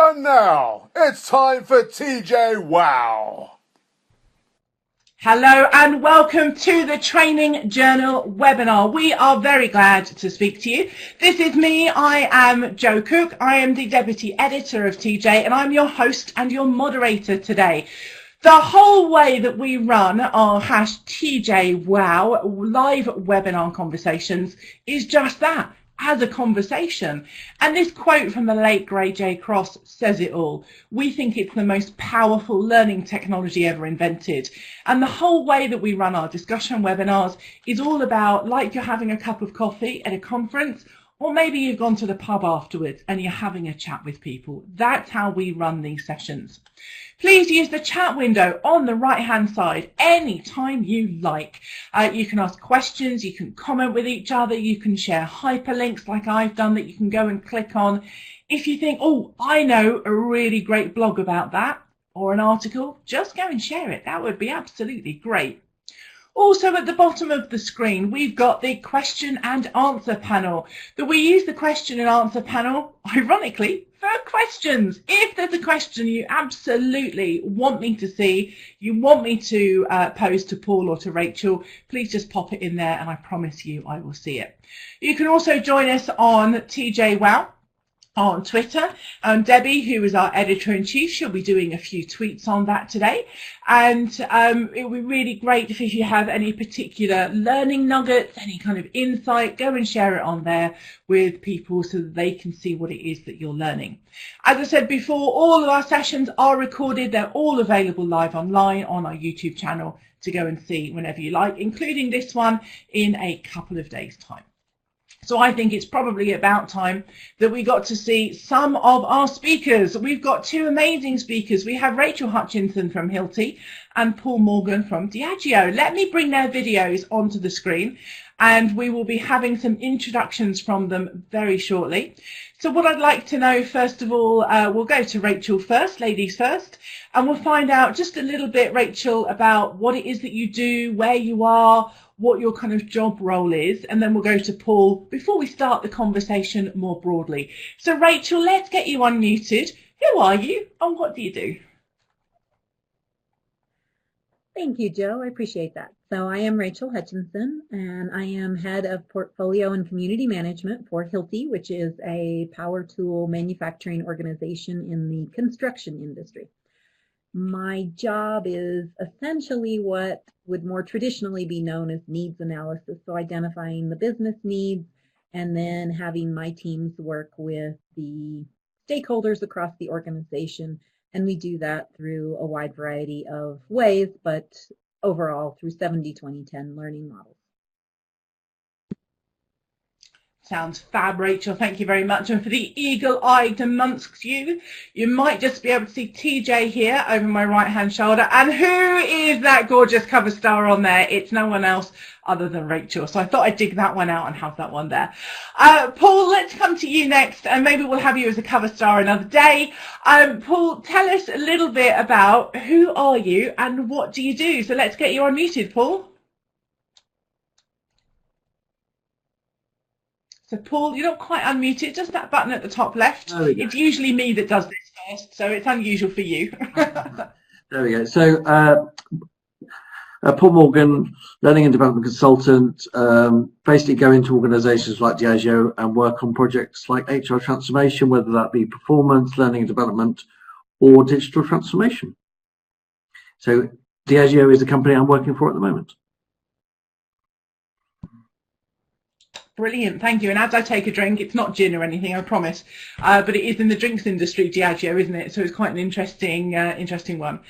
And now, it's time for TJ Wow. Hello and welcome to the Training Journal webinar. We are very glad to speak to you. This is me. I am Jo Cook. I am the Deputy Editor of TJ and I'm your host and your moderator today. The whole way that we run our #TJ Wow live webinar conversations is just that, as a conversation. And this quote from the late great J. Cross says it all. We think it's the most powerful learning technology ever invented. And the whole way that we run our discussion webinars is all about, like you're having a cup of coffee at a conference, or maybe you've gone to the pub afterwards and you're having a chat with people. That's how we run these sessions. Please use the chat window on the right-hand side anytime you like. You can ask questions, you can comment with each other, you can share hyperlinks like I've done that you can go and click on. If you think, oh, I know a really great blog about that, or an article, just go and share it. That would be absolutely great. Also at the bottom of the screen, we've got the question and answer panel. That we use the question and answer panel, ironically, for questions. If there's a question you absolutely want me to see, you want me to pose to Paul or to Rachel, please just pop it in there and I promise you I will see it. You can also join us on TJ Wow on Twitter. Debbie, who is our editor-in-chief, she'll be doing a few tweets on that today. And it would be really great if you have any particular learning nuggets, any kind of insight, go and share it on there with people so that they can see what it is that you're learning. As I said before, all of our sessions are recorded. They're all available live online on our YouTube channel to go and see whenever you like, including this one in a couple of days' time. So I think it's probably about time that we got to see some of our speakers. We've got two amazing speakers. We have Rachel Hutchinson from Hilti and Paul Morgan from Diageo. Let me bring their videos onto the screen and we will be having some introductions from them very shortly. So what I'd like to know, first of all, we'll go to Rachel first, ladies first, and we'll find out just a little bit, Rachel, about what it is that you do, where you are, what your kind of job role is, and then we'll go to Paul before we start the conversation more broadly. So Rachel, let's get you unmuted. Who are you and what do you do? Thank you, Jo. I appreciate that. So I am Rachel Hutchinson, and I am head of portfolio and community management for Hilti, which is a power tool manufacturing organization in the construction industry. My job is essentially what would more traditionally be known as needs analysis, so identifying the business needs and then having my teams work with the stakeholders across the organization. And we do that through a wide variety of ways, but overall through 70-20-10 learning models. Sounds fab, Rachel. Thank you very much. And for the eagle-eyed amongst you, you might just be able to see TJ here over my right-hand shoulder. And who is that gorgeous cover star on there? It's no one else other than Rachel. So I thought I'd dig that one out and have that one there. Paul, let's come to you next, and maybe we'll have you as a cover star another day. Paul, tell us a little bit about who are you and what do you do? So let's get you unmuted, Paul. So Paul, you're not quite unmuted, just that button at the top left. It's usually me that does this first, so it's unusual for you. There we go. So Paul Morgan, learning and development consultant, basically go into organizations like Diageo and work on projects like HR transformation, whether that be performance, learning and development, or digital transformation. So Diageo is the company I'm working for at the moment. Brilliant, thank you. And as I take a drink, it's not gin or anything, I promise, but it is in the drinks industry, Diageo, isn't it? So it's quite an interesting one.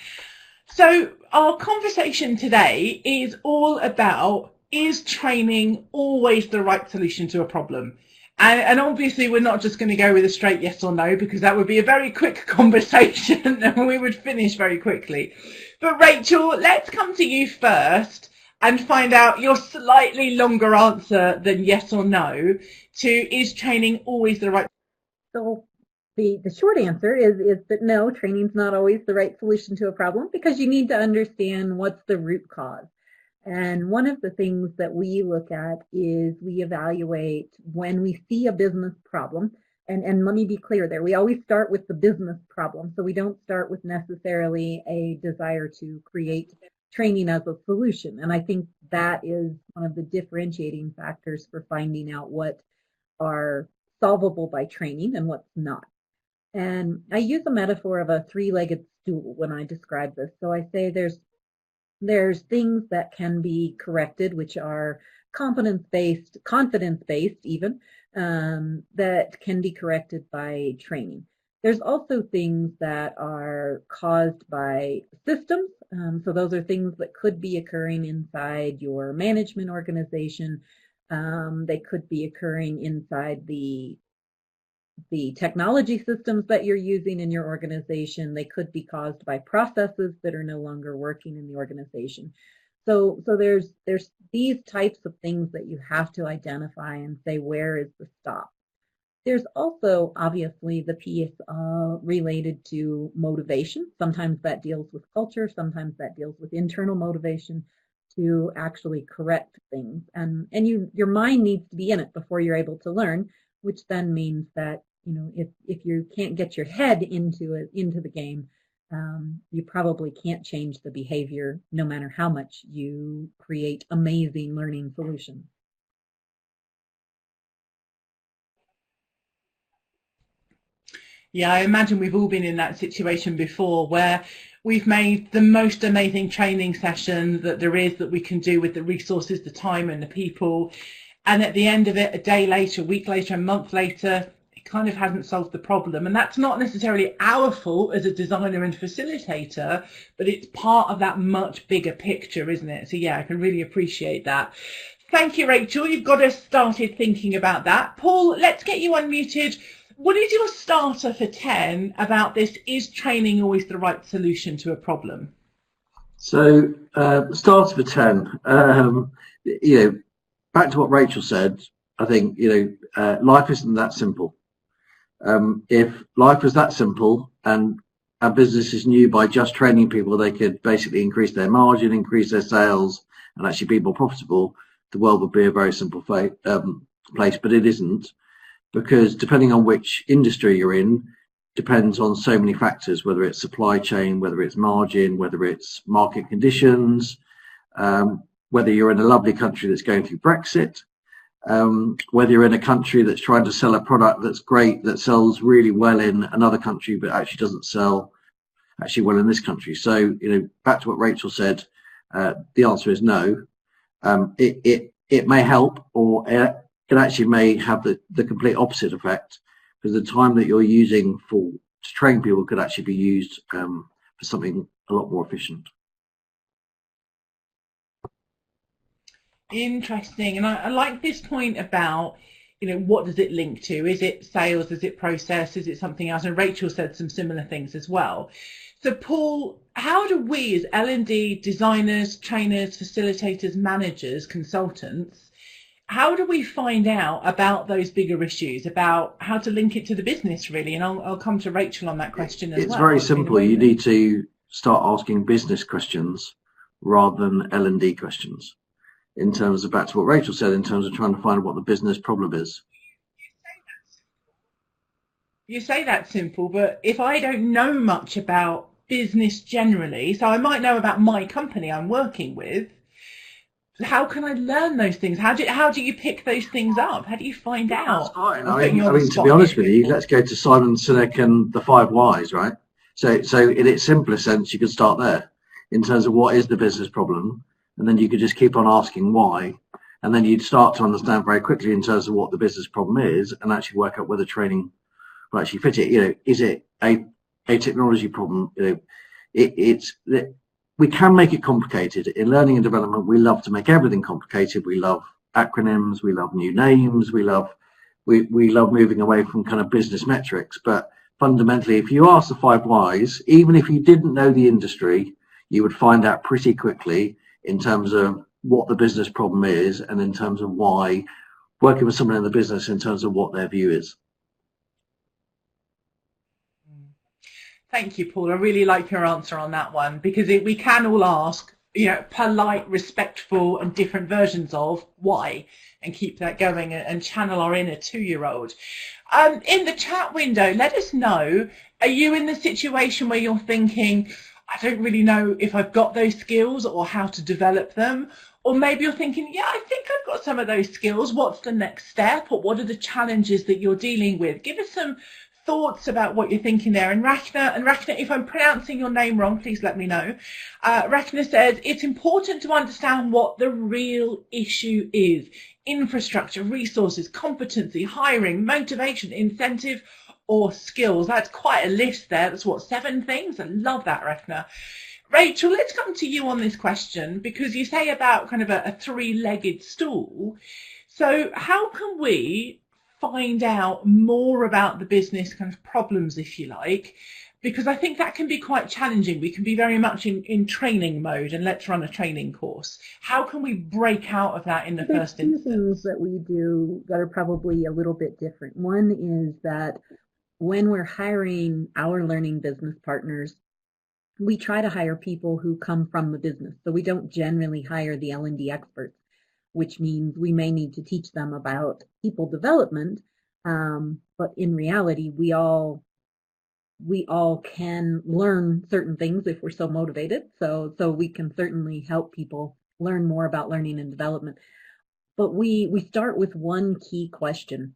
So our conversation today is all about, is training always the right solution to a problem? And obviously we're not just going to go with a straight yes or no, because that would be a very quick conversation and we would finish very quickly. But Rachel, let's come to you first and find out your slightly longer answer than yes or no to, is training always the right? So the short answer is that no, training's not always the right solution to a problem, because you need to understand what's the root cause. And one of the things that we look at is we evaluate when we see a business problem, and let me be clear there, we always start with the business problem. So we don't start with necessarily a desire to create training as a solution. And I think that is one of the differentiating factors for finding out what are solvable by training and what's not. And I use a metaphor of a three-legged stool when I describe this. So I say there's things that can be corrected, which are confidence-based even, that can be corrected by training. There's also things that are caused by systems. So those are things that could be occurring inside your management organization. They could be occurring inside the technology systems that you're using in your organization. They could be caused by processes that are no longer working in the organization. So there's these types of things that you have to identify and say, where is the stop? There's also obviously the piece related to motivation. Sometimes that deals with culture, sometimes that deals with internal motivation to actually correct things. And your mind needs to be in it before you're able to learn, which then means that, you know, if you can't get your head into the game, you probably can't change the behavior no matter how much you create amazing learning solutions. Yeah, I imagine we've all been in that situation before where we've made the most amazing training session that there is that we can do with the resources, the time and the people. And at the end of it, a day later, a week later, a month later, it kind of hasn't solved the problem. And that's not necessarily our fault as a designer and facilitator, but it's part of that much bigger picture, isn't it? So yeah, I can really appreciate that. Thank you, Rachel. You've got us started thinking about that. Paul, let's get you unmuted. What is your starter for 10 about this? Is training always the right solution to a problem? So, starter for 10, you know, back to what Rachel said, I think, you know, life isn't that simple. If life was that simple and our businesses knew by just training people they could basically increase their margin, increase their sales, and actually be more profitable, the world would be a very simple place, but it isn't. Because depending on which industry you're in, depends on so many factors, whether it's supply chain, whether it's margin, whether it's market conditions, whether you're in a lovely country that's going through Brexit, whether you're in a country that's trying to sell a product that's great, that sells really well in another country, but actually doesn't sell actually well in this country. So, you know, back to what Rachel said, the answer is no. It may help, or it actually may have the complete opposite effect, because the time that you're using to train people could actually be used for something a lot more efficient. Interesting. And I like this point about, you know, what does it link to? Is it sales? Is it process? Is it something else? And Rachel said some similar things as well. So Paul, how do we as L&D designers, trainers, facilitators, managers, consultants, how do we find out about those bigger issues, about how to link it to the business, really? And I'll come to Rachel on that question as well. It's very simple. You need to start asking business questions rather than L&D questions, in terms of, back to what Rachel said, in terms of trying to find what the business problem is. You say that's simple, but if I don't know much about business generally, so I might know about my company I'm working with, how can I learn those things? How do you pick those things up? How do you find out? That's fine. I mean, to be honest with you, let's go to Simon Sinek and the 5 whys, right? So in its simplest sense, you could start there in terms of what is the business problem, and then you could just keep on asking why, and then you'd start to understand very quickly in terms of what the business problem is, and actually work out whether training will actually fit it. You know, is it a technology problem? You know, we can make it complicated. In learning and development, we love to make everything complicated. We love acronyms, we love new names, we love moving away from kind of business metrics. But fundamentally, if you ask the 5 whys, even if you didn't know the industry, you would find out pretty quickly in terms of what the business problem is, and in terms of why, working with someone in the business in terms of what their view is. Thank you, Paul. I really like your answer on that one, because we can all ask, you know, polite, respectful and different versions of why. and keep that going and channel our inner 2-year-old. In the chat window, let us know, are you in the situation where you're thinking, I don't really know if I've got those skills or how to develop them? Or maybe you're thinking, yeah, I think I've got some of those skills. What's the next step? Or what are the challenges that you're dealing with? Give us some thoughts about what you're thinking there. And Rachna, if I'm pronouncing your name wrong, please let me know. Rachna says, it's important to understand what the real issue is. Infrastructure, resources, competency, hiring, motivation, incentive, or skills. That's quite a list there. That's what, 7 things? I love that, Rachna. Rachel, let's come to you on this question, because you say about kind of a 3-legged stool. So how can we find out more about the business kind of problems, if you like? Because I think that can be quite challenging. We can be very much in training mode and let's run a training course. How can we break out of that in the first instance? There's 2 things that we do that are probably a little bit different. One is that when we're hiring our learning business partners, we try to hire people who come from the business. So we don't generally hire the L&D experts, which means we may need to teach them about people development. But in reality, we all can learn certain things if we're so motivated. So we can certainly help people learn more about learning and development. But we start with one key question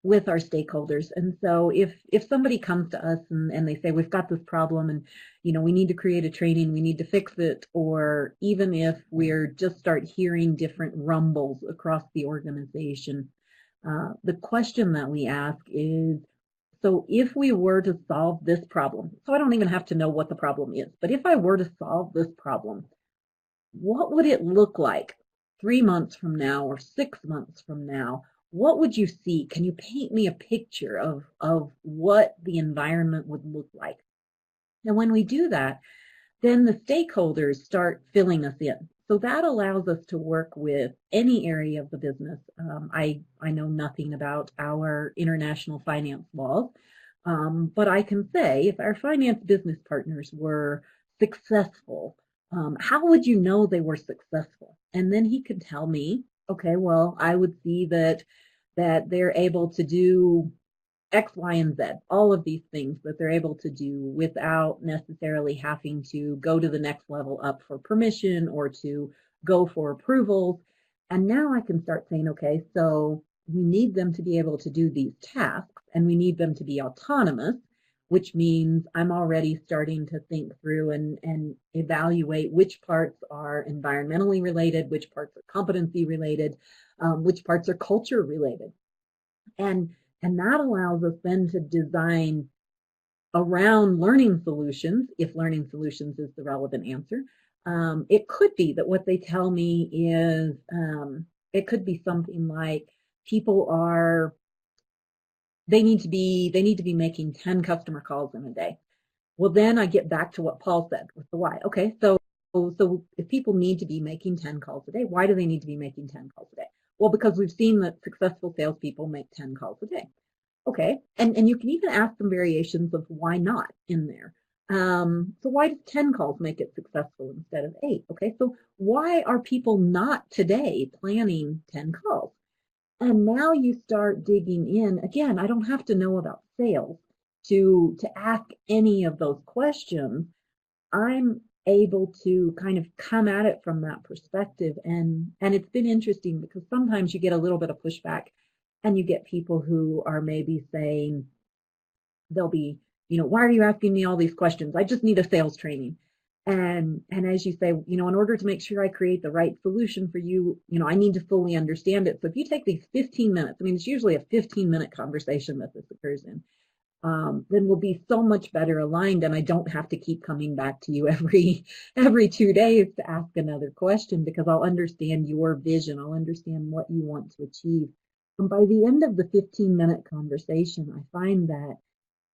with our stakeholders. And so if somebody comes to us and they say, we've got this problem and, we need to create a training, we need to fix it, or even if we're just start hearing different rumbles across the organization, the question that we ask is, so if we were to solve this problem, so I don't even have to know what the problem is, but if I were to solve this problem, what would it look like 3 months from now or 6 months from now? What would you see? Can you paint me a picture of what the environment would look like? And when we do that, then the stakeholders start filling us in. So that allows us to work with any area of the business. I know nothing about our international finance laws, but I can say if our finance business partners were successful, how would you know they were successful? And then he could tell me, okay, well, I would see that they're able to do X, Y, and Z, all of these things that they're able to do without necessarily having to go to the next level up for permission or to go for approvals. And now I can start saying, okay, so we need them to be able to do these tasks and we need them to be autonomous, which means I'm already starting to think through and evaluate which parts are environmentally related, which parts are competency related, which parts are culture related. And that allows us then to design around learning solutions, if learning solutions is the relevant answer. It could be that what they tell me is, it could be something like they need to be making 10 customer calls in a day. Well, then I get back to what Paul said with the why. Okay, so if people need to be making 10 calls a day, why do they need to be making 10 calls a day? Well, because we've seen that successful salespeople make 10 calls a day. Okay, and you can even ask some variations of why not in there. So why does 10 calls make it successful instead of 8? Okay, so why are people not today planning 10 calls? And now you start digging in. Again, I don't have to know about sales to ask any of those questions. I'm able to kind of come at it from that perspective. And it's been interesting because sometimes you get a little bit of pushback and you get people who are maybe saying, they'll be, why are you asking me all these questions? I just need a sales training. And as you say, in order to make sure I create the right solution for you, I need to fully understand it. So if you take these 15 minutes, it's usually a 15-minute conversation that this occurs in, then we'll be so much better aligned, and I don't have to keep coming back to you every 2 days to ask another question, because I'll understand your vision. I'll understand what you want to achieve. And by the end of the 15-minute conversation, I find that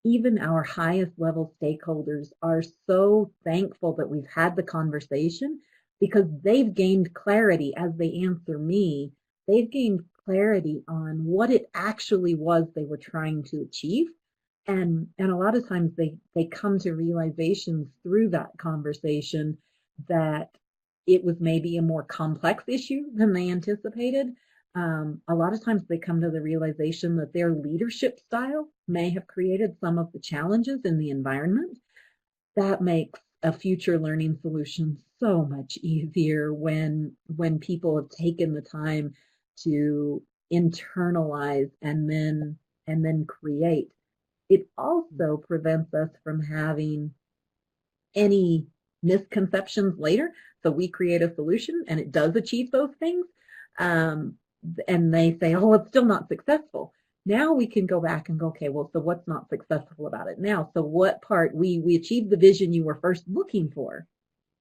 even our highest level stakeholders are so thankful that we've had the conversation, because they've gained clarity as they answer me. They've gained clarity on what it actually was they were trying to achieve. And a lot of times they come to realizations through that conversation that it was maybe a more complex issue than they anticipated. a lot of times they come to the realization that their leadership style may have created some of the challenges in the environment. That makes a future learning solution so much easier when people have taken the time to internalize and then create. It also prevents us from having any misconceptions later. So we create a solution and it does achieve those things. And they say, oh, it's still not successful. Now we can go back and go, okay, well, so what's not successful about it now? So what part, we achieved the vision you were first looking for.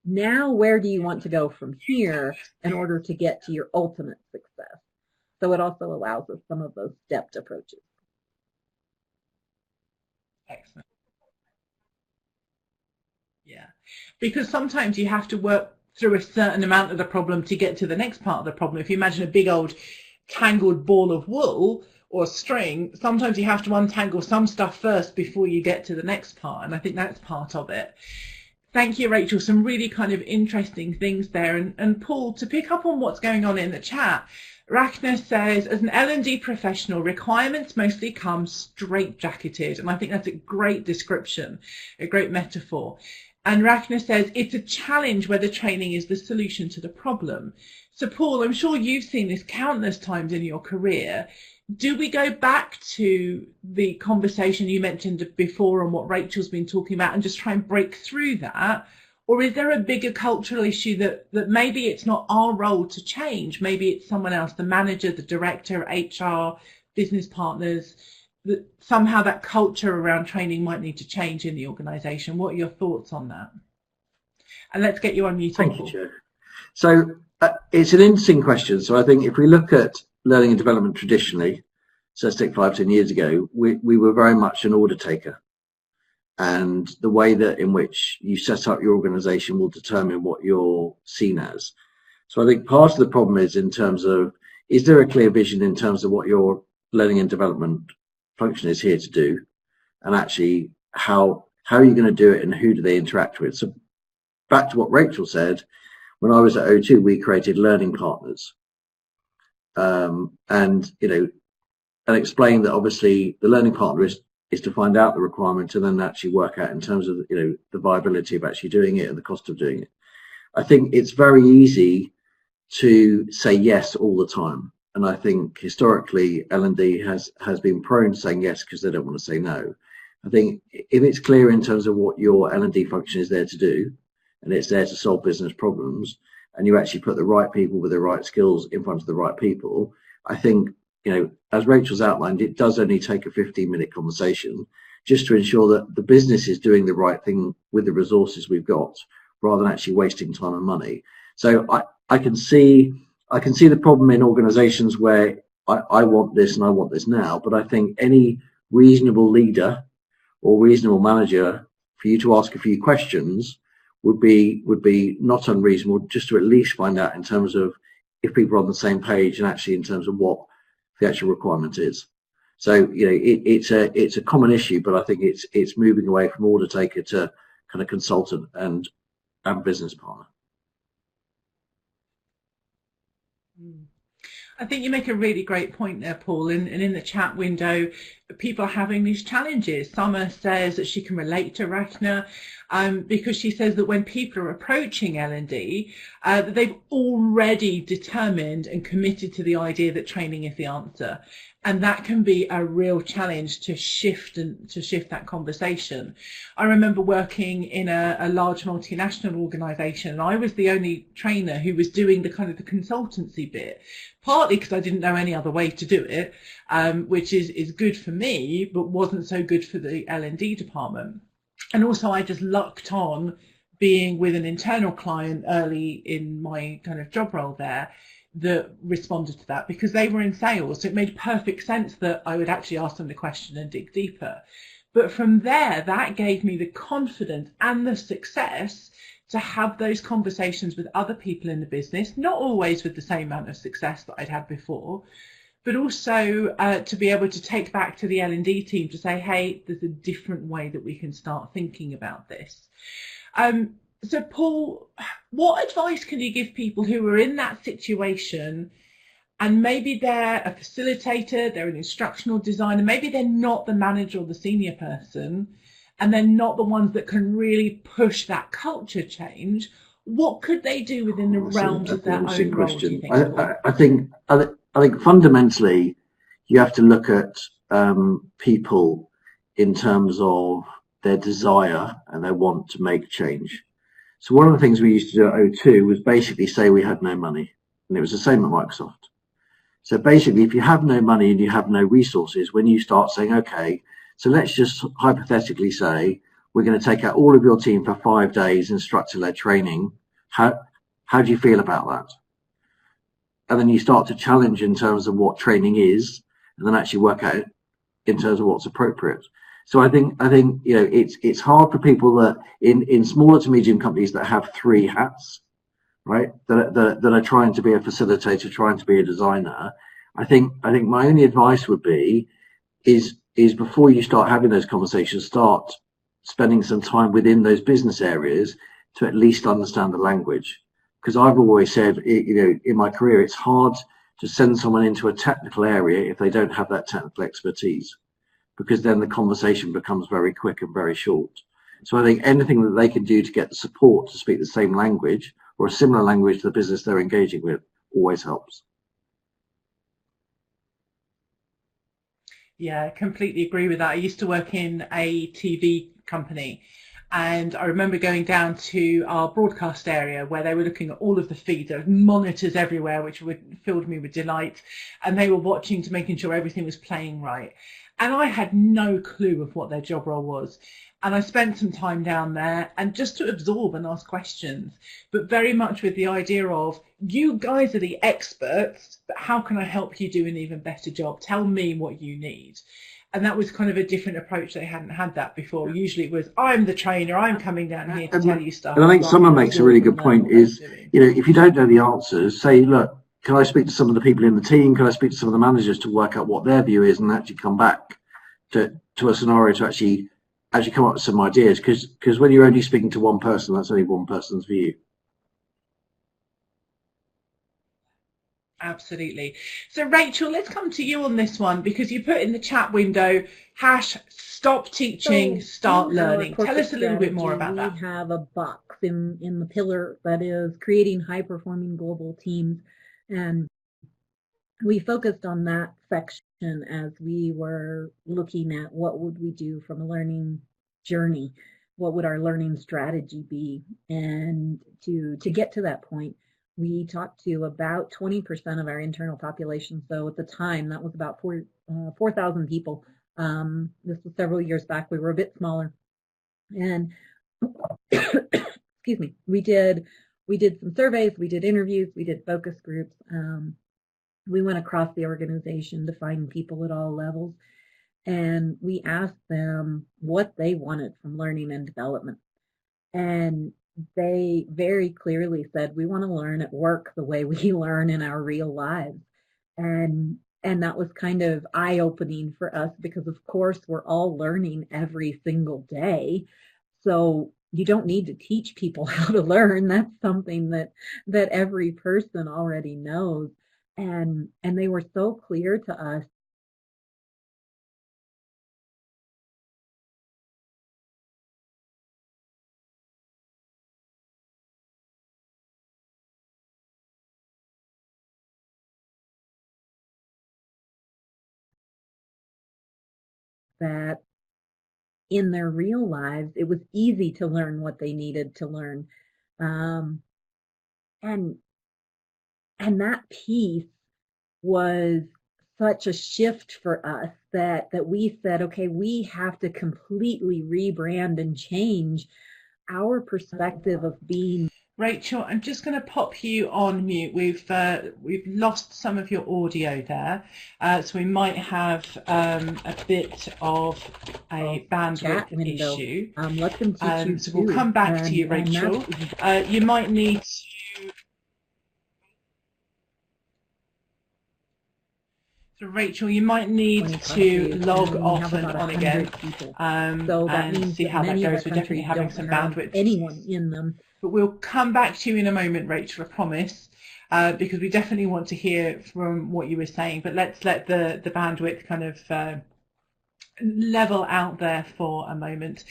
Now, where do you want to go from here in order to get to your ultimate success? So it also allows us some of those stepped approaches. Excellent. Yeah, because sometimes you have to work through a certain amount of the problem to get to the next part of the problem. If you imagine a big old tangled ball of wool or string, sometimes you have to untangle some stuff first before you get to the next part, and I think that's part of it. Thank you, Rachel. Some really kind of interesting things there. And Paul, to pick up on what's going on in the chat, Rachna says, as an L&D professional, requirements mostly come straight-jacketed. And I think that's a great description, a great metaphor. And Rachna says, it's a challenge whether training is the solution to the problem. So, Paul, I'm sure you've seen this countless times in your career. Do we go back to the conversation you mentioned before on what Rachel's been talking about and just try and break through that? Or is there a bigger cultural issue that maybe it's not our role to change? Maybe it's someone else, the manager, the director, HR, business partners, that somehow that culture around training might need to change in the organisation. What are your thoughts on that? And let's get you on mute. Thank you, Jo. So it's an interesting question. So I think if we look at learning and development traditionally, so let's take 5-10 years ago, we were very much an order taker. And the way that in which you set up your organisation will determine what you're seen as. So I think part of the problem is in terms of, is there a clear vision in terms of what your learning and development function is here to do? And actually, how are you going to do it and who do they interact with? So back to what Rachel said, when I was at O2, we created learning partners. And explained that obviously the learning partner is to find out the requirement and then actually work out in terms of the viability of actually doing it and the cost of doing it. I think it's very easy to say yes all the time, and I think historically L&D has been prone to saying yes because they don't want to say no. I think if it's clear in terms of what your L&D function is there to do, and it's there to solve business problems, and you actually put the right people with the right skills in front of the right people, I think, as Rachel's outlined, it does only take a 15-minute conversation just to ensure that the business is doing the right thing with the resources we've got, rather than actually wasting time and money. So I can see the problem in organisations where I want this and I want this now, but I think any reasonable leader or reasonable manager, for you to ask a few questions would be not unreasonable, just to at least find out in terms of if people are on the same page and actually in terms of what the actual requirement is. So it's a common issue, but I think it's moving away from order taker to kind of consultant and business partner. I think you make a really great point there, Paul. And in the chat window, people are having these challenges. Summer says that she can relate to Rachna because she says that when people are approaching L&D, that they've already determined and committed to the idea that training is the answer. And that can be a real challenge to shift that conversation. I remember working in a large multinational organisation, and I was the only trainer who was doing the kind of the consultancy bit, partly because I didn't know any other way to do it, which is good for me, but wasn't so good for the L&D department. And also I just lucked on being with an internal client early in my kind of job role there that responded to that because they were in sales. So it made perfect sense that I would actually ask them the question and dig deeper. But from there, that gave me the confidence and the success to have those conversations with other people in the business, not always with the same amount of success that I'd had before, but also to be able to take back to the L&D team to say, hey, there's a different way that we can start thinking about this. So Paul, what advice can you give people who are in that situation and maybe they're a facilitator, they're an instructional designer, maybe they're not the manager or the senior person, and they're not the ones that can really push that culture change. What could they do within the realms of their own role, do you think? I think fundamentally you have to look at people in terms of their desire and their want to make change. So one of the things we used to do at O2 was basically say we had no money, and it was the same at Microsoft. So basically, if you have no money and you have no resources, when you start saying, okay, so let's just hypothetically say we're going to take out all of your team for 5 days instructor-led training, how do you feel about that? And then you start to challenge in terms of what training is, and then actually work out in terms of what's appropriate. So I think you know it's hard for people that in smaller to medium companies that have 3 hats, right? That are trying to be a facilitator, trying to be a designer. I think my only advice would be is before you start having those conversations, start spending some time within those business areas to at least understand the language. Because I've always said, you know, in my career, it's hard to send someone into a technical area if they don't have that technical expertise, because then the conversation becomes very quick and very short. So I think anything that they can do to get the support to speak the same language or a similar language to the business they're engaging with always helps. Yeah, I completely agree with that. I used to work in a TV company, and I remember going down to our broadcast area where they were looking at all of the feeds. There were monitors everywhere, which filled me with delight, and they were watching to making sure everything was playing right. And I had no clue of what their job role was. And I spent some time down there and just to absorb and ask questions, but very much with the idea of, you guys are the experts, but how can I help you do an even better job? Tell me what you need. And that was kind of a different approach. They hadn't had that before. Usually it was, I'm the trainer, I'm coming down here to tell you stuff. And I think someone makes a really good point is, you know, if you don't know the answers, say, look, can I speak to some of the people in the team? Can I speak to some of the managers to work out what their view is and actually come back to a scenario to actually come up with some ideas? Because when you're only speaking to one person, that's only one person's view. Absolutely. So Rachel, let's come to you on this one, because you put in the chat window, #stop teaching, start learning. Tell us a little bit more about that. We have a box in the pillar that is creating high-performing global teams, and we focused on that section as we were looking at what would we do from a learning journey, what would our learning strategy be, and to get to that point, we talked to about 20% of our internal population. So at the time, that was about 4,000 people. This was several years back. We were a bit smaller, and excuse me, we did some surveys, we did interviews, we did focus groups. We went across the organization to find people at all levels, and we asked them what they wanted from learning and development. And they very clearly said, we want to learn at work the way we learn in our real lives. And that was kind of eye-opening for us, because of course we're all learning every single day. So you don't need to teach people how to learn. That's something that every person already knows. And they were so clear to us that in their real lives, it was easy to learn what they needed to learn. And that piece was such a shift for us that we said, okay, we have to completely rebrand and change our perspective of being. Rachel, I'm just going to pop you on mute. We've lost some of your audio there, so we might have a bit of a bandwidth issue. Let them teach you so we'll come back to you, Rachel. You might need to. So Rachel, you might need to log off and on again, and see how that goes. We're definitely having some bandwidth. Anyone in them. But we'll come back to you in a moment, Rachel, I promise. because we definitely want to hear from what you were saying, but let's let the bandwidth kind of level out there for a moment.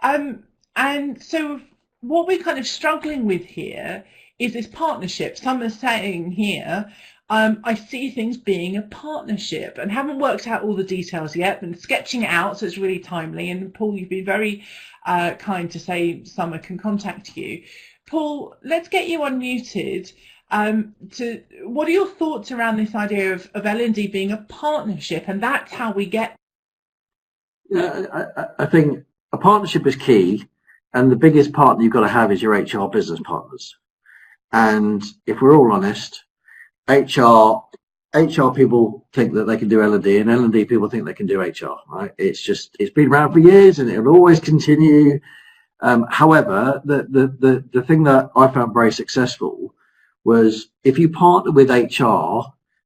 And so what we're kind of struggling with here is this partnership. Some are saying here, I see things being a partnership, and haven't worked out all the details yet, but sketching it out, so it's really timely. And Paul, you've been very kind to say Summer can contact you. Paul, let's get you unmuted. What are your thoughts around this idea of L&D being a partnership, and that's how we get? Yeah, I think a partnership is key, and the biggest partner you've got to have is your HR business partners. And if we're all honest, HR people think that they can do L&D, and L&D people think they can do HR, right? It's been around for years, and it'll always continue. However, the thing that I found very successful was if you partner with HR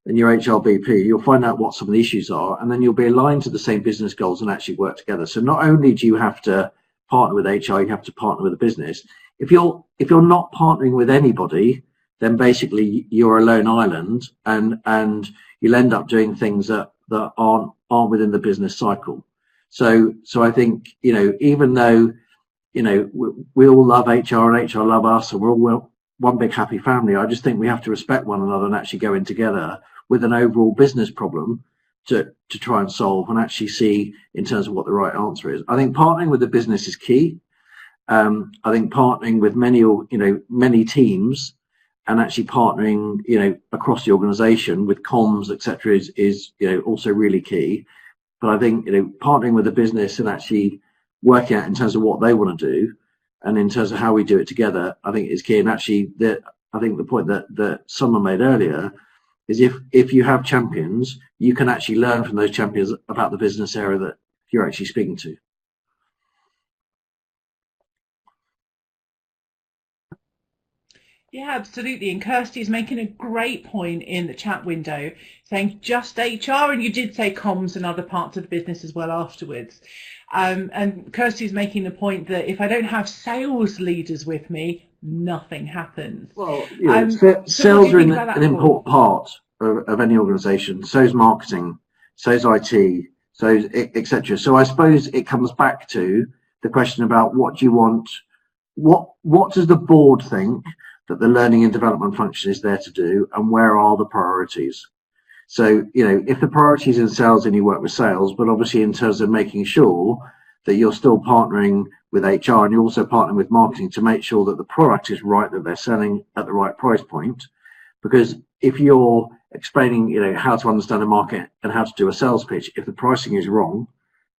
and your HR BP, you'll find out what some of the issues are, and then you'll be aligned to the same business goals and actually work together. So not only do you have to partner with HR, you have to partner with the business. If you're not partnering with anybody, then basically you're a lone island, and you'll end up doing things that aren't within the business cycle. So I think, even though, we all love HR and HR love us, and we're all one big happy family, I just think we have to respect one another and actually go in together with an overall business problem to try and solve, and actually see in terms of what the right answer is. I think partnering with the business is key. I think partnering with many teams, and actually partnering, across the organisation with comms, etc., is also really key. But I think, partnering with the business and actually working out in terms of what they want to do, and in terms of how we do it together, I think is key. And actually, I think the point that someone made earlier is if you have champions, you can actually learn from those champions about the business area that you're actually speaking to. Yeah, absolutely. And Kirsty is making a great point in the chat window, saying just HR, and you did say comms and other parts of the business as well afterwards. And Kirsty is making the point that if I don't have sales leaders with me, nothing happens. Well, sales are an important part of any organisation. So is marketing, so is IT, so is etc. So I suppose it comes back to the question about what do you want, what does the board think that the learning and development function is there to do, and where are the priorities? So, if the priorities in sales, then you work with sales, but obviously in terms of making sure that you're still partnering with HR, and you're also partnering with marketing to make sure that the product is right, that they're selling at the right price point. Because if you're explaining, how to understand the market and how to do a sales pitch, if the pricing is wrong,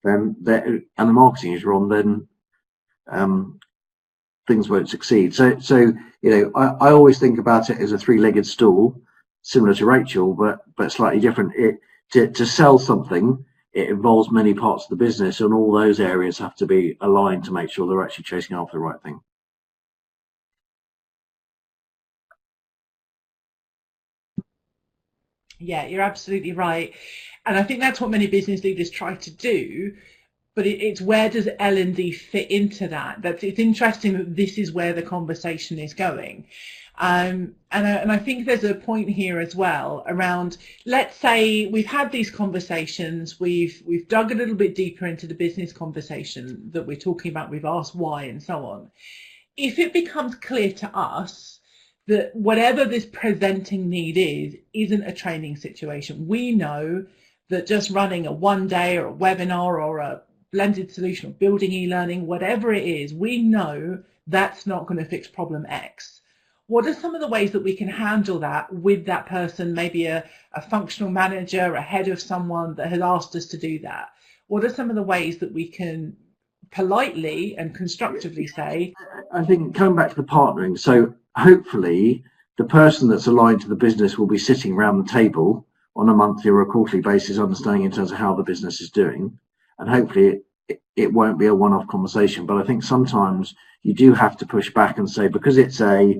then and the marketing is wrong, then things won't succeed. So I always think about it as a three-legged stool, similar to Rachel, but slightly different. To sell something, it involves many parts of the business, and all those areas have to be aligned to make sure they're actually chasing after the right thing. Yeah, you're absolutely right. And I think that's what many business leaders try to do. But it's where does L&D fit into that? It's interesting that this is where the conversation is going. And I think there's a point here as well around, let's say we've had these conversations, we've dug a little bit deeper into the business conversation that we're talking about, we've asked why and so on. If it becomes clear to us that whatever this presenting need isn't a training situation, we know that just running a one-day or a webinar or a blended solution or building e-learning, whatever it is, we know that's not going to fix problem X. What are some of the ways that we can handle that with that person, maybe a functional manager, a head of someone that has asked us to do that? What are some of the ways that we can politely and constructively say? I think coming back to the partnering, so hopefully the person that's aligned to the business will be sitting around the table on a monthly or a quarterly basis, understanding in terms of how the business is doing. And hopefully it won't be a one-off conversation. But I think sometimes you do have to push back and say, because it's a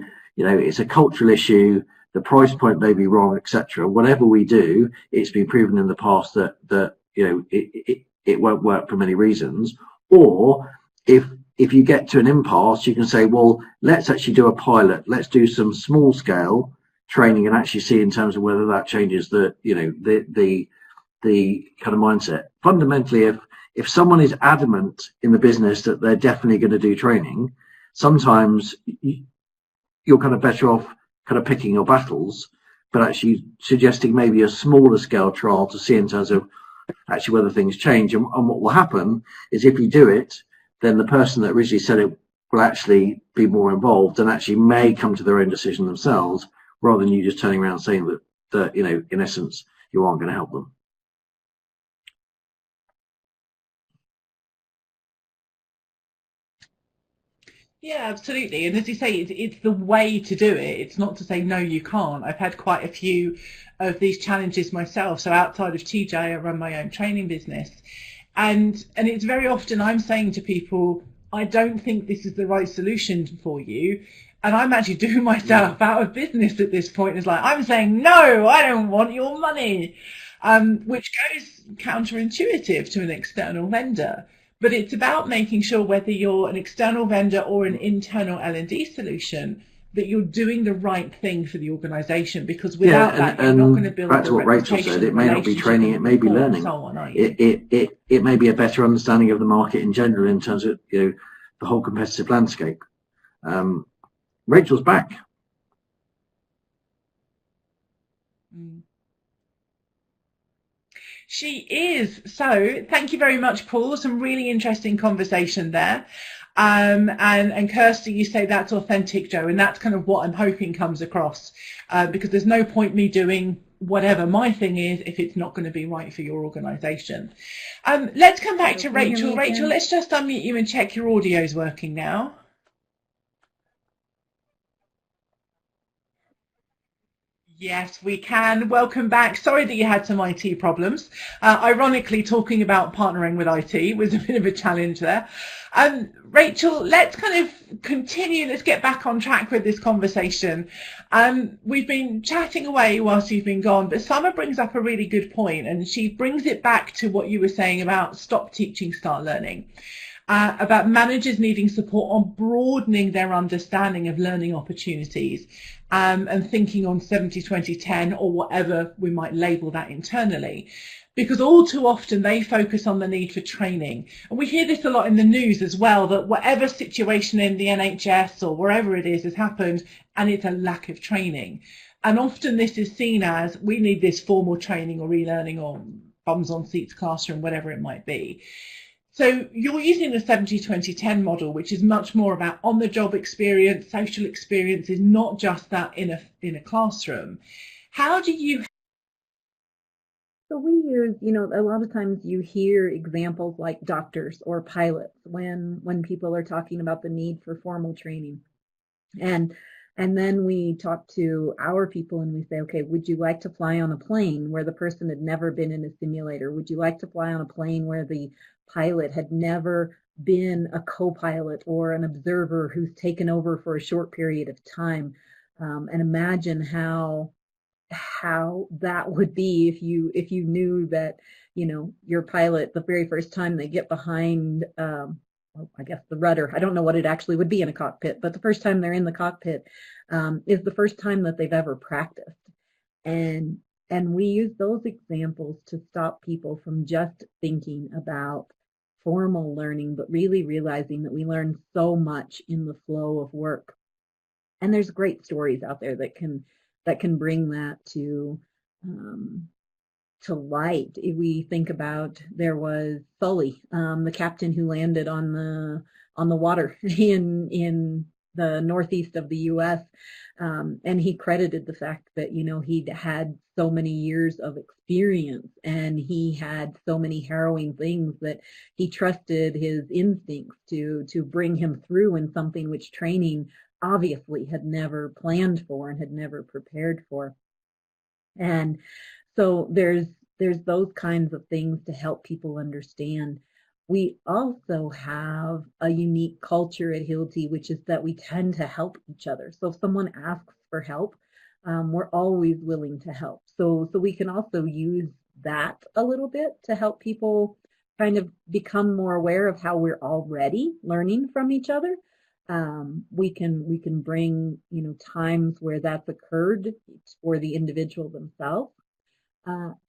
cultural issue, the price point may be wrong, etc. Whatever we do, it's been proven in the past that it won't work for many reasons. Or if you get to an impasse, you can say, well, let's actually do a pilot. Let's do some small scale training and actually see in terms of whether that changes the, you know, the kind of mindset. Fundamentally, if someone is adamant in the business that they're definitely going to do training, sometimes you're kind of better off kind of picking your battles, but actually suggesting maybe a smaller scale trial to see in terms of actually whether things change. And what will happen is if you do it, then the person that originally said it will actually be more involved and actually may come to their own decision themselves, rather than you just turning around saying that you know, in essence, you aren't going to help them. Yeah, absolutely. And as you say, it's the way to do it. It's not to say, no, you can't. I've had quite a few of these challenges myself. So outside of TJ, I run my own training business. And it's very often I'm saying to people, I don't think this is the right solution for you. And I'm actually doing myself out of business at this point. It's like, I'm saying, no, I don't want your money, which goes counterintuitive to an external vendor. But it's about making sure whether you're an external vendor or an internal L&D solution, that you're doing the right thing for the organisation, because without that, you're not going to build. Back to what Rachel said, it may not be training, it may be learning. It may be a better understanding of the market in general in terms of, you know, the whole competitive landscape. Rachel's back. She is. So thank you very much, Paul. Some really interesting conversation there. And Kirsty, you say that's authentic, Joe, and that's kind of what I'm hoping comes across, because there's no point me doing whatever my thing is if it's not going to be right for your organisation. Let's come back to Rachel. Rachel, let's just unmute you and check your audio is working now. Yes, we can. Welcome back. Sorry that you had some IT problems. Ironically, talking about partnering with IT was a bit of a challenge there. Rachel, let's kind of continue. Let's get back on track with this conversation. We've been chatting away whilst you've been gone, but Summer brings up a really good point, and she brings it back to what you were saying about stop teaching, start learning. About managers needing support on broadening their understanding of learning opportunities, and thinking on 70-20-10 or whatever we might label that internally. Because all too often they focus on the need for training. And we hear this a lot in the news as well, that whatever situation in the NHS or wherever it is has happened, and it's a lack of training. And often this is seen as, we need this formal training or e-learning or bums on seats classroom, whatever it might be. So you're using the 70-20-10 model, which is much more about on-the-job experience, social experiences, not just that in a classroom. How do you? So we use, you know, a lot of times you hear examples like doctors or pilots when people are talking about the need for formal training. And then we talk to our people and we say, okay, would you like to fly on a plane where the person had never been in a simulator? Would you like to fly on a plane where the pilot had never been a co-pilot or an observer who's taken over for a short period of time? And imagine how that would be if you knew that, you know, your pilot, the very first time they get behind, I guess the rudder, I don't know what it actually would be in a cockpit, but the first time they're in the cockpit is the first time that they've ever practiced. And we use those examples to stop people from just thinking about formal learning, but really realizing that we learn so much in the flow of work. And there's great stories out there that can bring that to light. If we think about, there was Sully, the captain who landed on the water in the northeast of the U.S. And he credited the fact that, you know, he'd had so many years of experience and he had so many harrowing things that he trusted his instincts to bring him through in something which training obviously had never planned for and had never prepared for. And so there's those kinds of things to help people understand. We also have a unique culture at Hilti, which is that we tend to help each other. So if someone asks for help, we're always willing to help. So we can also use that a little bit to help people kind of become more aware of how we're already learning from each other. We can bring, times where that's occurred for the individual themselves.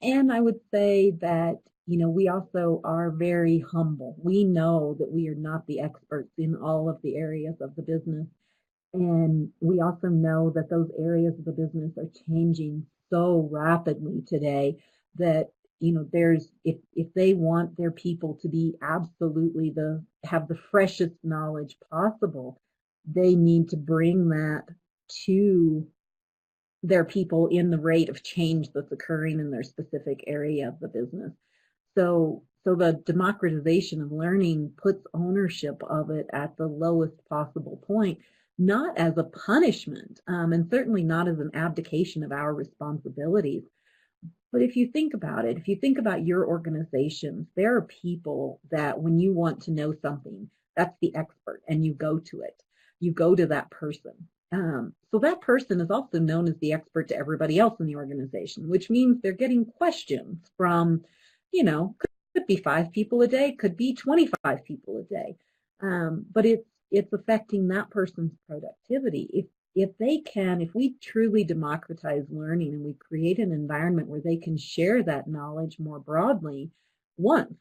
And I would say that, we also are very humble. We know that we are not the experts in all of the areas of the business. And we also know that those areas of the business are changing so rapidly today that, if they want their people to be absolutely have the freshest knowledge possible, they need to bring that to their people in the rate of change that's occurring in their specific area of the business. So the democratization of learning puts ownership of it at the lowest possible point, not as a punishment, and certainly not as an abdication of our responsibilities. But if you think about it, if you think about your organizations, there are people that when you want to know something, that's the expert, and you go to it. You go to that person. So that person is also known as the expert to everybody else in the organization, which means they're getting questions from, could be 5 people a day, could be 25 people a day. But it's affecting that person's productivity. If we truly democratize learning and we create an environment where they can share that knowledge more broadly once,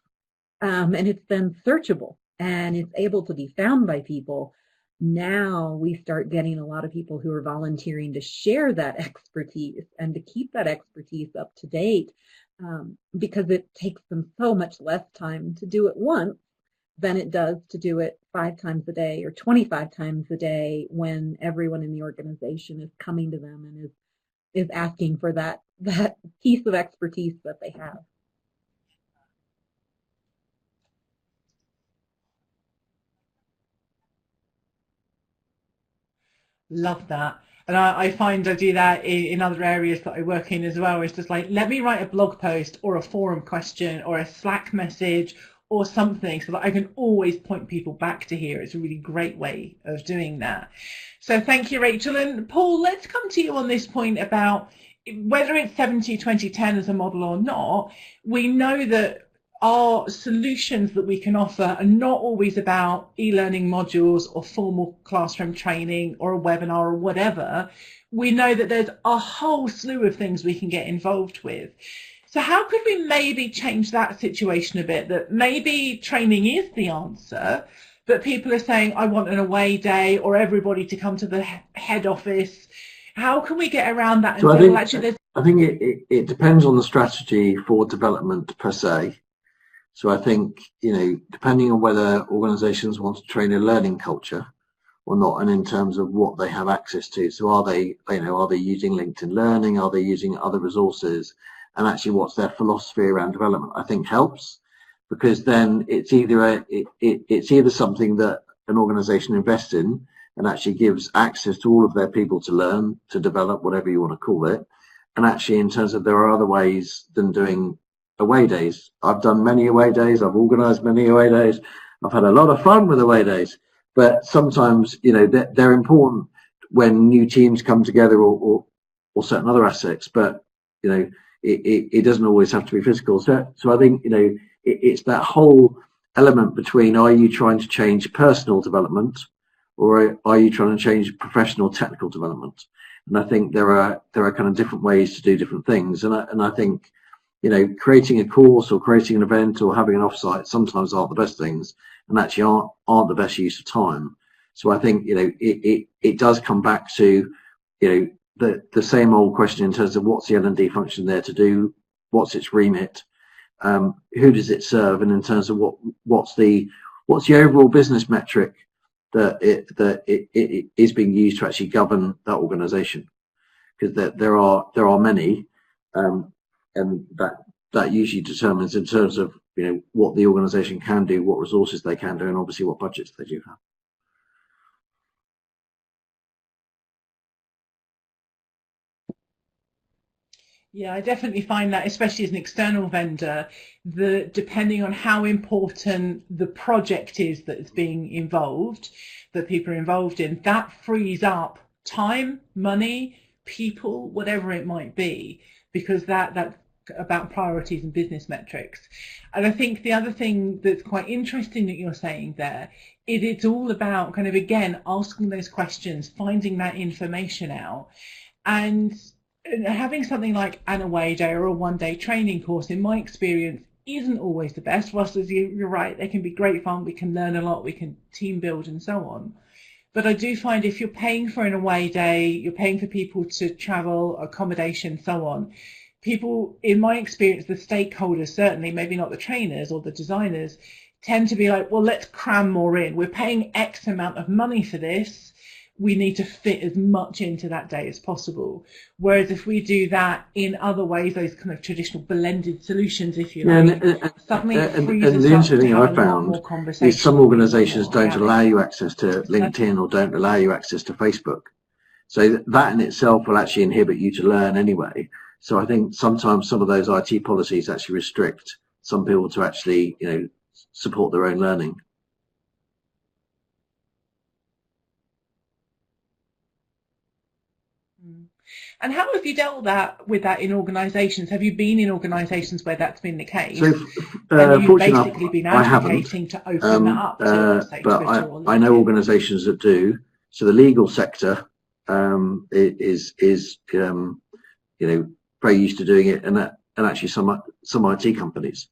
and it's then searchable and it's able to be found by people, now we start getting a lot of people who are volunteering to share that expertise and to keep that expertise up to date, because it takes them so much less time to do it once than it does to do it 5 times a day or 25 times a day when everyone in the organization is coming to them and is asking for that piece of expertise that they have. Love that. And I find I do that in other areas that I work in as well. It's just like, let me write a blog post or a forum question or a Slack message or something so that I can always point people back to here. It's a really great way of doing that. So thank you, Rachel. And Paul, let's come to you on this point about whether it's 70-20-10 as a model or not. We know that our solutions that we can offer are not always about e-learning modules or formal classroom training or a webinar or whatever. We know that there's a whole slew of things we can get involved with. So how could we maybe change that situation a bit, that maybe training is the answer, but people are saying, I want an away day or everybody to come to the head office. How can we get around that? So I think it depends on the strategy for development per se. So I think, depending on whether organizations want to train a learning culture or not, and in terms of what they have access to. So are they using LinkedIn Learning? Are they using other resources? And actually what's their philosophy around development, I think helps, because then it's either something that an organization invests in and actually gives access to all of their people to learn, to develop, whatever you want to call it. And actually in terms of there are other ways than doing away days. I've done many away days. I've organized many away days. I've had a lot of fun with away days, but sometimes, they're important when new teams come together or certain other aspects, but, it doesn't always have to be physical. So I think, it's that whole element between, are you trying to change personal development or are you trying to change professional technical development? And I think there are kind of different ways to do different things. And I think, creating a course or creating an event or having an offsite sometimes aren't the best things and actually aren't the best use of time. So I think, it does come back to, the same old question in terms of what's the L&D function there to do, what's its remit, who does it serve, and in terms of what's the overall business metric that it is being used to actually govern that organization, because there are many, and that usually determines in terms of what the organization can do, what resources they can do, and obviously what budgets they do have. Yeah, I definitely find that, especially as an external vendor, depending on how important the project is that's being involved, that people are involved in, that frees up time, money, people, whatever it might be, because that about priorities and business metrics. And I think the other thing that's quite interesting that you're saying there is it's all about kind of, again, asking those questions, finding that information out, and having something like an away day or a one-day training course, in my experience, isn't always the best. Whilst you're right, they can be great fun, we can learn a lot, we can team build and so on. But I do find if you're paying for an away day, you're paying for people to travel, accommodation, so on, people, in my experience, the stakeholders, certainly, maybe not the trainers or the designers, tend to be like, well, let's cram more in. We're paying X amount of money for this. We need to fit as much into that day as possible. Whereas if we do that in other ways, those kind of traditional blended solutions, if you like, suddenly it frees us up the interesting thing to I have a lot more found conversation. is some organisations don't allow you access to LinkedIn or don't allow you access to Facebook. So that in itself will actually inhibit you to learn anyway. So I think sometimes some of those IT policies actually restrict some people to actually, you know, support their own learning. And how have you dealt with that in organisations? Have you been in organisations where that's been the case? So, and you've fortunately, basically been I haven't. advocating to open that up to, say, but Twitter or I know LinkedIn. organisations that do. So the legal sector is you know, very used to doing it, and actually some IT companies.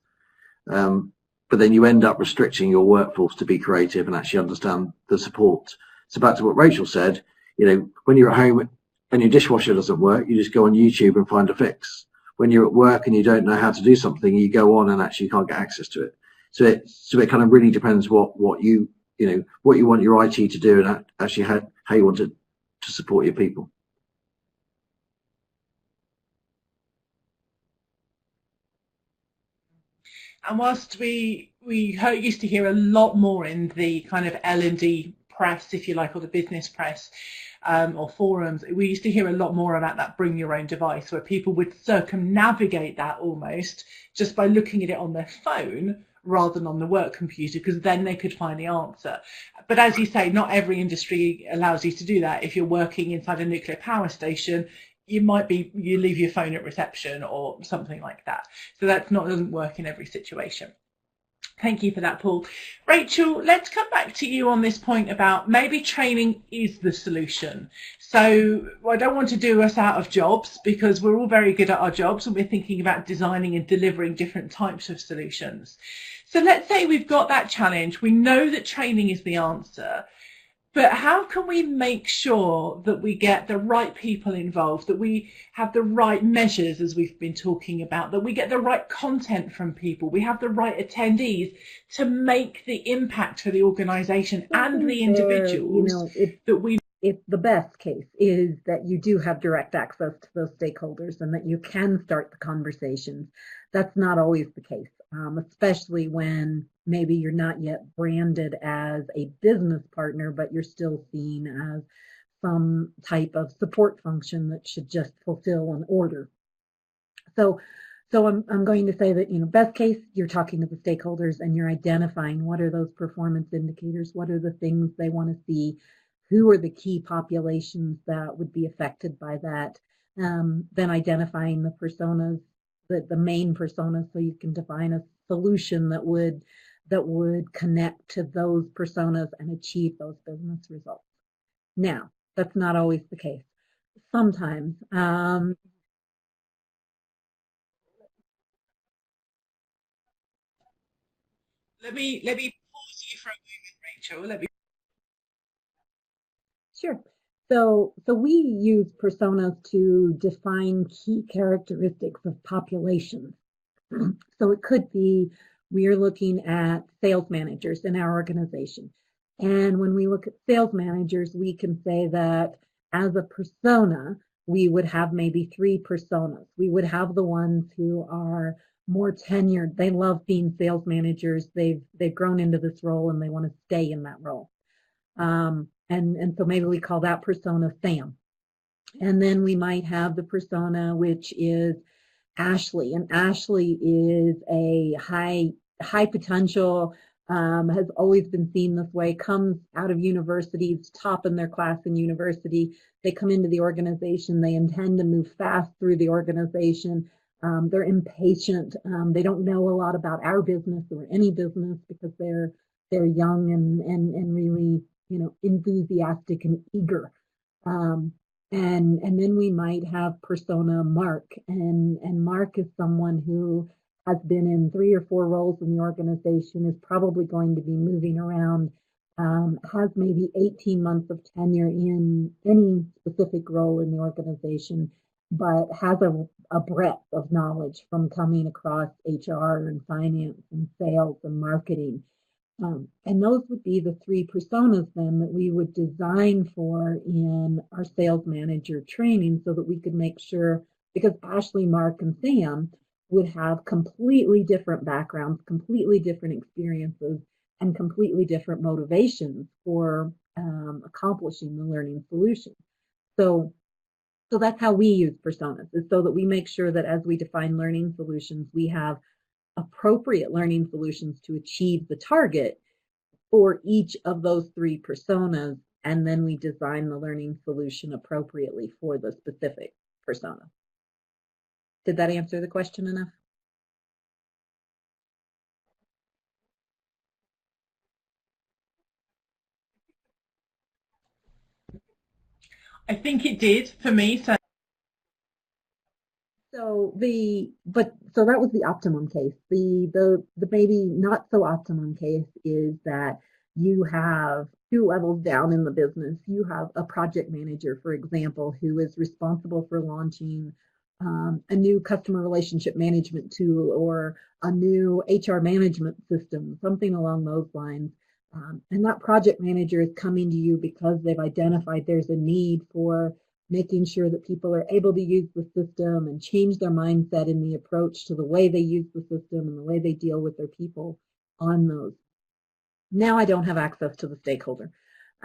But then you end up restricting your workforce to be creative and actually understand the support. So back to what Rachel said, you know, when you're at home and your dishwasher doesn't work, you just go on YouTube and find a fix. When you're at work and you don't know how to do something, you go on and actually can't get access to it. So it kind of really depends what you know, what you want your IT to do, and actually how you want to support your people. And whilst we used to hear a lot more in the kind of L&D press, if you like, or the business press, or forums, we used to hear a lot more about that bring your own device, where people would circumnavigate that almost just by looking at it on their phone rather than on the work computer, because then they could find the answer. But as you say, not every industry allows you to do that. If you're working inside a nuclear power station, you leave your phone at reception or something like that. So doesn't work in every situation. Thank you for that, Paul. Rachel, let's come back to you on this point about maybe training is the solution. So I don't want to do us out of jobs, because we're all very good at our jobs and we're thinking about designing and delivering different types of solutions. So let's say we've got that challenge. We know that training is the answer. But how can we make sure that we get the right people involved, that we have the right measures, as we've been talking about, that we get the right content from people, we have the right attendees to make the impact for the organisation and the individuals that we... If the best case is that you do have direct access to those stakeholders and that you can start the conversations, that's not always the case, especially when maybe you're not yet branded as a business partner, but you're still seen as some type of support function that should just fulfill an order. So I'm going to say that, you know, best case, you're talking to the stakeholders and you're identifying what are those performance indicators, what are the things they want to see, who are the key populations that would be affected by that, then identifying the personas, the main personas, so you can define a solution that would connect to those personas and achieve those business results. Now, that's not always the case. Sometimes, Let me pause you for a moment, Rachel. Sure. So we use personas to define key characteristics of populations. So it could be, we are looking at sales managers in our organization. And when we look at sales managers, we can say that as a persona, we would have maybe 3 personas. We would have the ones who are more tenured. They love being sales managers. They've grown into this role and they want to stay in that role. And so maybe we call that persona Sam. And then we might have the persona which is Ashley, and Ashley is a high potential, has always been seen this way, comes out of universities, top in their class in university. They come into the organization, they intend to move fast through the organization. They're impatient. They don't know a lot about our business or any business because they're young and really, you know, enthusiastic and eager. Um, and then we might have persona Mark, and Mark is someone who has been in 3 or 4 roles in the organization, is probably going to be moving around, has maybe 18 months of tenure in any specific role in the organization, but has a breadth of knowledge from coming across HR and finance and sales and marketing. And those would be the 3 personas then that we would design for in our sales manager training so that we could make sure, because Ashley, Mark, and Sam would have completely different backgrounds, completely different experiences, and completely different motivations for accomplishing the learning solution. So that's how we use personas, is so that we make sure that as we define learning solutions, we have appropriate learning solutions to achieve the target for each of those 3 personas, and then we design the learning solution appropriately for the specific persona. Did that answer the question enough? I think it did for me. So that was the optimum case. The maybe not so optimum case is that you have 2 levels down in the business. You have a project manager, for example, who is responsible for launching a new customer relationship management tool or a new HR management system, something along those lines. And that project manager is coming to you because they've identified there's a need for making sure that people are able to use the system and change their mindset in the approach to the way they use the system and the way they deal with their people on those. Now I don't have access to the stakeholder.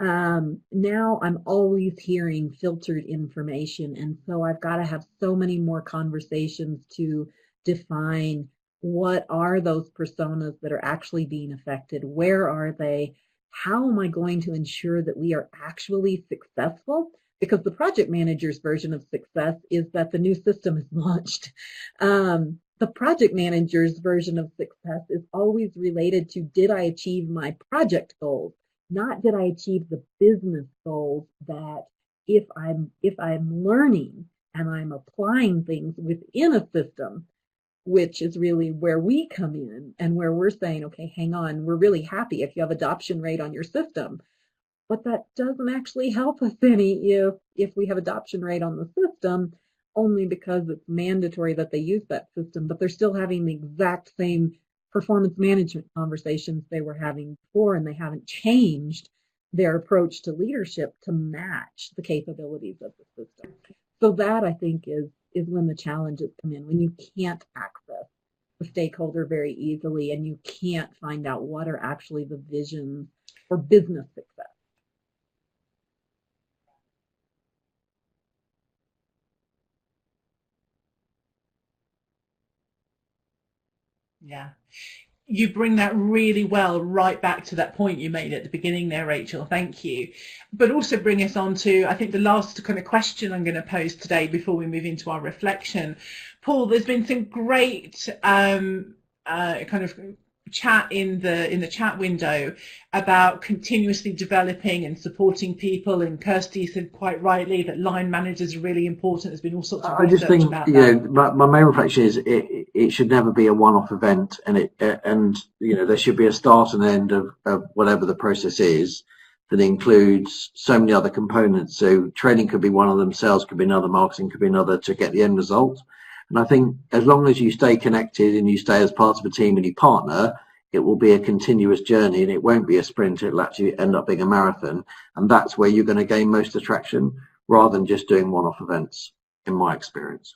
Now I'm always hearing filtered information, and so I've got to have so many more conversations to define what are those personas that are actually being affected, where are they, how am I going to ensure that we are actually successful? Because the project manager's version of success is that the new system is launched. The project manager's version of success is always related to, did I achieve my project goals? Not did I achieve the business goals, that if I'm learning and I'm applying things within a system, which is really where we come in and where we're saying, okay, hang on, we're really happy if you have adoption rate on your system. But that doesn't actually help us any if we have adoption rate on the system only because it's mandatory that they use that system, but they're still having the exact same performance management conversations they were having before, and they haven't changed their approach to leadership to match the capabilities of the system. So that, I think, is when the challenges come in, when you can't access the stakeholder very easily and you can't find out what are actually the visions for business success. Yeah. You bring that really well right back to that point you made at the beginning there, Rachel. Thank you. But also bring us on to, I think, the last kind of question I'm going to pose today before we move into our reflection. Paul, there's been some great kind of chat in the chat window about continuously developing and supporting people, and Kirsty said quite rightly that line managers are really important. There's been all sorts of research about that. You know, my main reflection is it should never be a one-off event, and you know, there should be a start and end of whatever the process is that includes so many other components. So training could be one of them, sales could be another, marketing could be another, to get the end result. And I think as long as you stay connected and you stay as part of a team and you partner, it will be a continuous journey, and it won't be a sprint. It'll actually end up being a marathon. And that's where you're going to gain most attraction, rather than just doing one-off events, in my experience.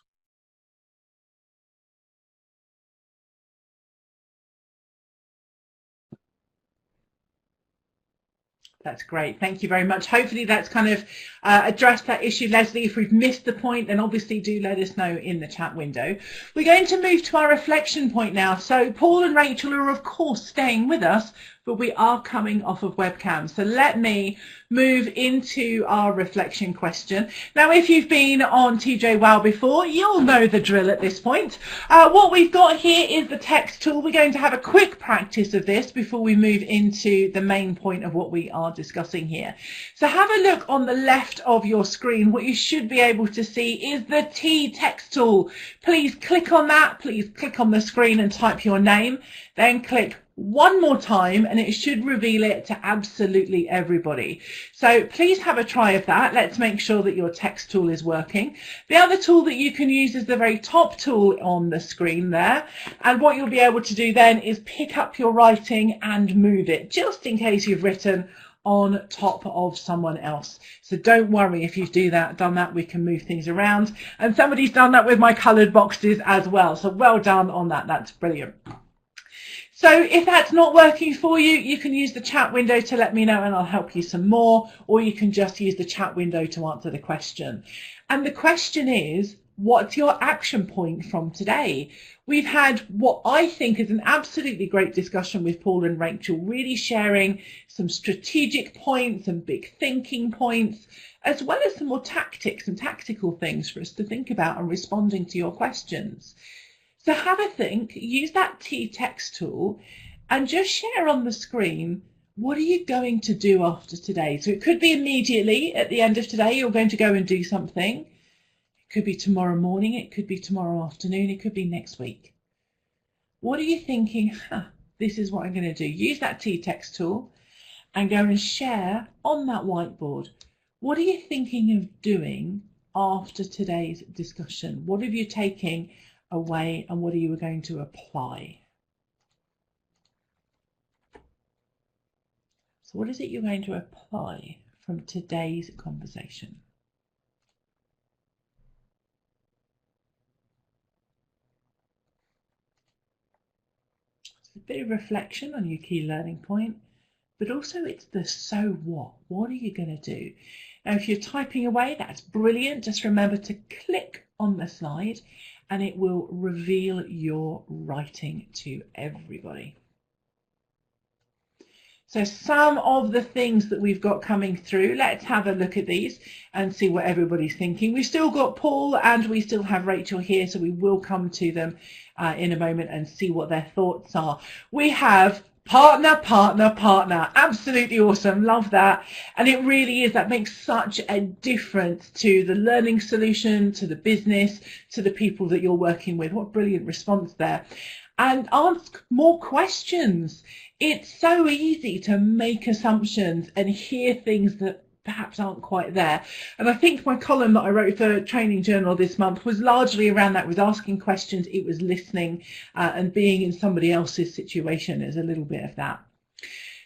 That's great. Thank you very much. Hopefully that's kind of addressed that issue, Leslie. If we've missed the point, then obviously do let us know in the chat window. We're going to move to our reflection point now. So Paul and Rachel are, of course, staying with us but we are coming off of webcam. So let me move into our reflection question. Now, if you've been on TJ Wow before, you'll know the drill at this point. What we've got here is the text tool. We're going to have a quick practice of this before we move into the main point of what we are discussing here. So have a look on the left of your screen. What you should be able to see is the T text tool. Please click on that. Please click on the screen and type your name. Then click one more time and it should reveal it to absolutely everybody. So please have a try of that. Let's make sure that your text tool is working. The other tool that you can use is the very top tool on the screen there. And what you'll be able to do then is pick up your writing and move it, just in case you've written on top of someone else. So don't worry if you've done that, we can move things around. And somebody's done that with my coloured boxes as well. So well done on that. That's brilliant. So if that's not working for you, you can use the chat window to let me know and I'll help you some more, or you can just use the chat window to answer the question. And the question is, what's your action point from today? We've had what I think is an absolutely great discussion with Paul and Rachel, really sharing some strategic points and big thinking points, as well as some more tactics and tactical things for us to think about and responding to your questions. So have a think, use that T text tool and just share on the screen, what are you going to do after today? So it could be immediately at the end of today, you're going to go and do something. It could be tomorrow morning, it could be tomorrow afternoon, it could be next week. What are you thinking? This is what I'm going to do. Use that T text tool and go and share on that whiteboard. What are you thinking of doing after today's discussion? What have you taken away and what are you going to apply? So what is it you're going to apply from today's conversation? It's a bit of reflection on your key learning point, but also it's the so what. What are you going to do? Now, if you're typing away, that's brilliant. Just remember to click on the slide and it will reveal your writing to everybody. So some of the things that we've got coming through, let's have a look at these and see what everybody's thinking. We've still got Paul and we still have Rachel here, so we will come to them in a moment and see what their thoughts are. We have partner, partner, partner. Absolutely awesome. Love that. And it really is. That makes such a difference to the learning solution, to the business, to the people that you're working with. What a brilliant response there. And ask more questions. It's so easy to make assumptions and hear things that perhaps aren't quite there. And I think my column that I wrote for Training Journal this month was largely around that, was asking questions, it was listening and being in somebody else's situation. There's a little bit of that.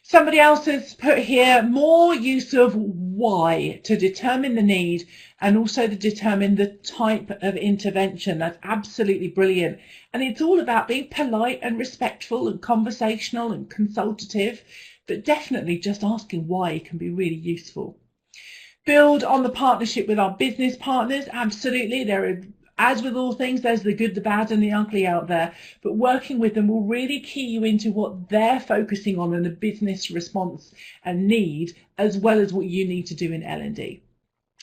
Somebody else has put here more use of why to determine the need and also to determine the type of intervention. That's absolutely brilliant. And it's all about being polite and respectful and conversational and consultative, but definitely just asking why can be really useful. Build on the partnership with our business partners. Absolutely. There are, as with all things, there's the good, the bad and the ugly out there, but working with them will really key you into what they're focusing on and the business response and need, as well as what you need to do in L&D.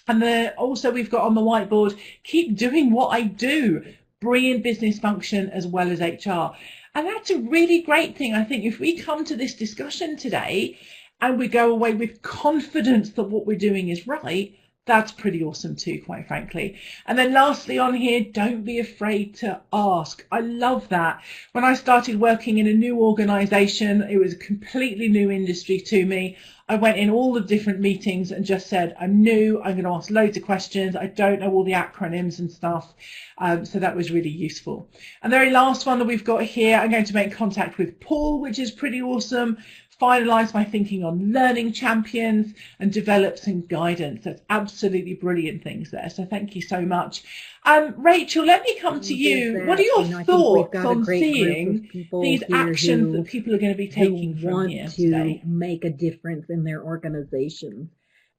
And also we've got on the whiteboard, keep doing what I do, bring in business function as well as HR. And that's a really great thing. I think if we come to this discussion today and we go away with confidence that what we're doing is right, that's pretty awesome too, quite frankly. And then lastly on here, don't be afraid to ask. I love that. When I started working in a new organisation, it was a completely new industry to me. I went in all the different meetings and just said, I'm new, I'm going to ask loads of questions. I don't know all the acronyms and stuff. So that was really useful. And the very last one that we've got here, I'm going to make contact with Paul, which is pretty awesome. Finalise my thinking on learning champions and develop some guidance. That's absolutely brilliant things there. So thank you so much. Rachel, let me come to you. What are your thoughts on seeing these actions that people are going to be taking from here today? To make a difference in their organizations.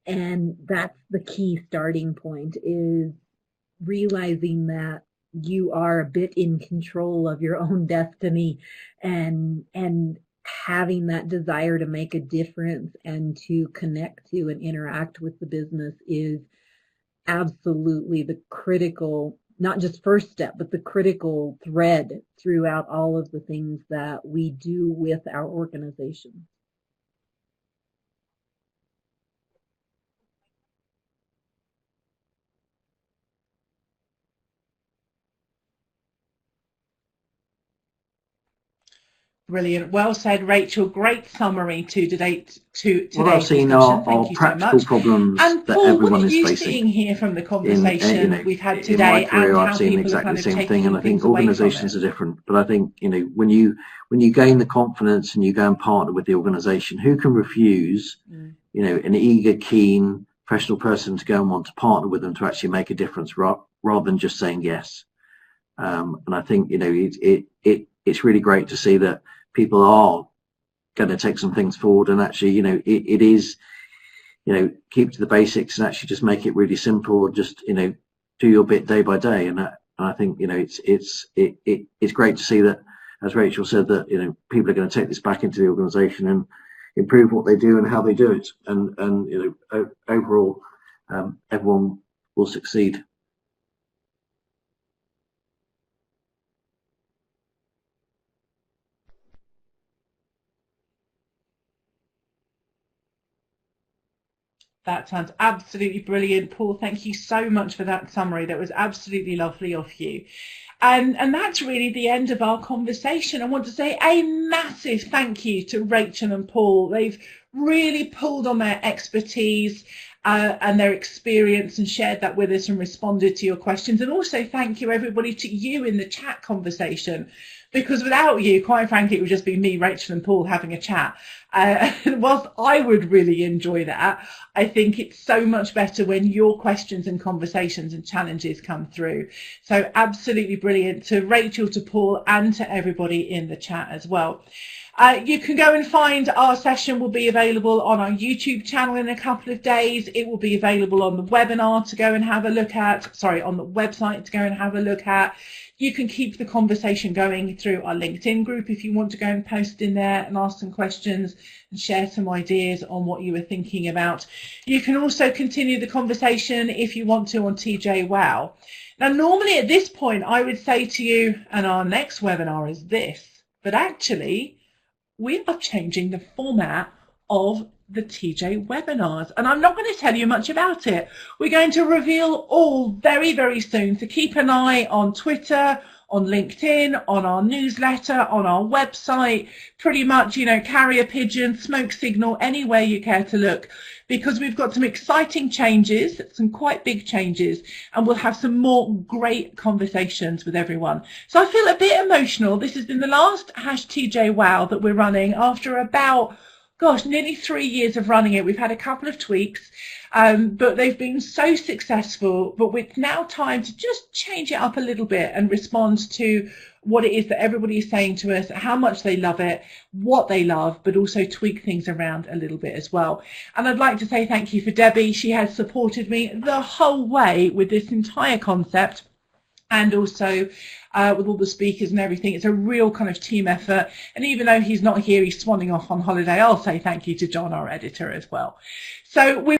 And that's the key starting point, is realizing that you are a bit in control of your own destiny and having that desire to make a difference and to connect to and interact with the business is absolutely the critical, not just first step, but the critical thread throughout all of the things that we do with our organization. Brilliant. Well said, Rachel. Great summary to today's What I've seen discussion. are Thank you so practical much. problems And that Paul, everyone what are is you facing. seeing here from the conversation we've had today, in my career, and I've how seen people are exactly kind the of same taking thing, and I things think away from organisations it? are different. But I think, you know, when you gain the confidence and you go and partner with the organisation, who can refuse, you know, an eager, keen, professional person to go and want to partner with them to actually make a difference, rather than just saying yes. And I think, you know, it's really great to see that people are going to take some things forward, and actually, you know, it is, you know, keep to the basics and actually just make it really simple. Just, you know, do your bit day by day. And I think, you know, it's great to see that, as Rachel said, that, you know, people are going to take this back into the organisation and improve what they do and how they do it. And you know, overall, everyone will succeed. That sounds absolutely brilliant, Paul. Thank you so much for that summary. That was absolutely lovely of you. And that's really the end of our conversation. I want to say a massive thank you to Rachel and Paul. They've really pulled on their expertise and their experience and shared that with us and responded to your questions. And also thank you, everybody, to you in the chat conversation, because without you, quite frankly, it would just be me, Rachel and Paul having a chat. And whilst I would really enjoy that, I think it's so much better when your questions and conversations and challenges come through. So absolutely brilliant to Rachel, to Paul, and to everybody in the chat as well. You can go and find our session will be available on our YouTube channel in a couple of days. It will be available on the webinar to go and have a look at, sorry, on the website to go and have a look at. You can keep the conversation going through our LinkedIn group if you want to go and post in there and ask some questions and share some ideas on what you were thinking about. You can also continue the conversation if you want to on TJ Wow. Now, normally at this point, I would say to you, and our next webinar is this, but actually, we are changing the format of the TJ webinars, and I'm not going to tell you much about it. We're going to reveal all very, very soon, so keep an eye on Twitter, on LinkedIn, on our newsletter, on our website, pretty much, you know, carrier pigeon, smoke signal, anywhere you care to look, because we've got some exciting changes, some quite big changes, and we'll have some more great conversations with everyone. So I feel a bit emotional. This has been the last #TJ Wow that we're running after about, gosh, nearly 3 years of running it. We've had a couple of tweaks, but they've been so successful. But it's now time to just change it up a little bit and respond to what it is that everybody is saying to us, how much they love it, what they love, but also tweak things around a little bit as well. And I'd like to say thank you for Debbie. She has supported me the whole way with this entire concept, and also with all the speakers and everything. It's a real kind of team effort. And even though he's not here, he's swanning off on holiday, I'll say thank you to John, our editor, as well. So we